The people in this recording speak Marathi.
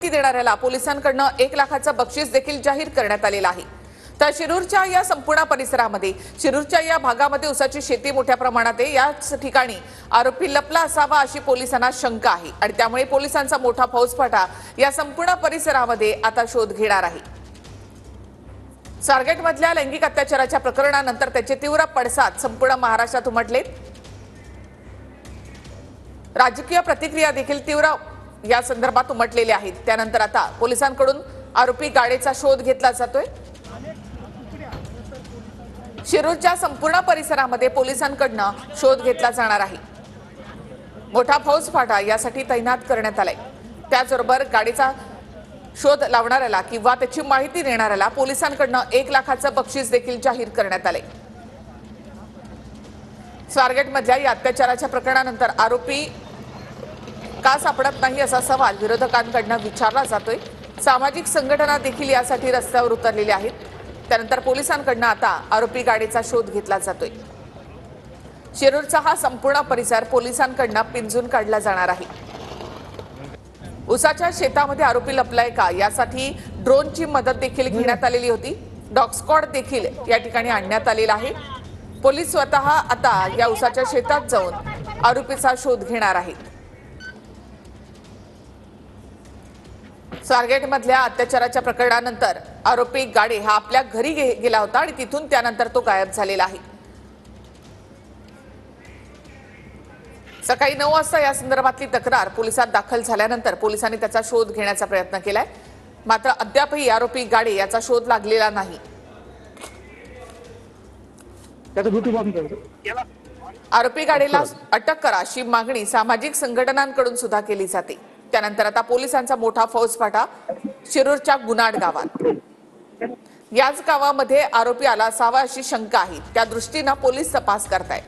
माहिती देणाऱ्याला पोलिसांकडून 1 लाखाचं बक्षीस देखील जाहीर करण्यात आलेलं आहे। तर शिरूरच्या या संपूर्ण परिसरामध्ये शिरूरच्या या भागामध्ये ऊसाची शेती मोठ्या प्रमाणात आहे। याच ठिकाणी आरोपी लपला असावा अशी पोलिसांना शंका आहे आणि त्यामुळे पोलिसांचा मोठा फौजफाटा या संपूर्ण परिसरामध्ये आता शोध घेणार आहे। स्वारगेटमधल्या लैंगिक अत्याचाराच्या प्रकरणानंतर त्याचे तीव्र पडसाद संपूर्ण महाराष्ट्रात उमटले। राजकीय प्रतिक्रिया देखील तीव्र या संदर्भात उमटलेल्या आहेत। त्यानंतर आता पोलिसांकडून आरोपी गाडेचा शोध घेतला जातोय। शिरूरच्या संपूर्ण परिसरामध्ये पोलिसांकडून शोध घेतला जाणार आहे। मोठा फौजफाटा यासाठी तैनात करण्यात आलाय। त्याचबरोबर गाडीचा शोध लावणाऱ्याला किंवा त्याची माहिती देणाऱ्याला पोलिसांकडून 1 लाखाचं बक्षीस देखील जाहीर करण्यात आले। स्वारगेटमधल्या या अत्याचाराच्या प्रकरणानंतर आरोपी का सापडत नाही असा सवाल विरोधकांकडून विचारला जातोय। सामाजिक संघटना देखील यासाठी रस्त्यावर उतरलेल्या आहेत। त्यानंतर पोलिसांकडून आता आरोपी गाडीचा शोध घेतला जातोय। शिरूरचा हा संपूर्ण परिसर पोलिसांकडून पिंजून काढला जाणार आहे। ऊसाच्या शेतामध्ये आरोपी लपलाय का यासाठी ड्रोनची मदत देखील घेण्यात आलेली होती। डॉग स्क्वॉड देखील या ठिकाणी आणण्यात आलेला आहे। पोलीस स्वतः आता या ऊसाच्या शेतात जाऊन आरोपीचा शोध घेणार आहेत। स्वारगेटमधल्या अत्याचाराच्या प्रकरणानंतर आरोपी गाडे हा आपल्या घरी गेला होता आणि तिथून त्यानंतर तो गायब झालेला आहे। सकाळी 9 वाजता या संदर्भातली तक्रार पोलिसात दाखल झाल्यानंतर पोलिसांनी त्याचा शोध घेण्याचा प्रयत्न केलाय। मात्र अद्यापही आरोपी गाडे याचा शोध लागलेला नाही। आरोपी गाडीला अटक करा अशी मागणी सामाजिक संघटनांकडून सुद्धा केली जाते। त्यानंतर आता पोलिसांचा मोठा फौजफाटा शिरूरच्या गुनाड गावात। याच गावामध्ये आरोपी आला असावा अशी शंका आहे। त्या दृष्टीने पोलीस तपास करतायत।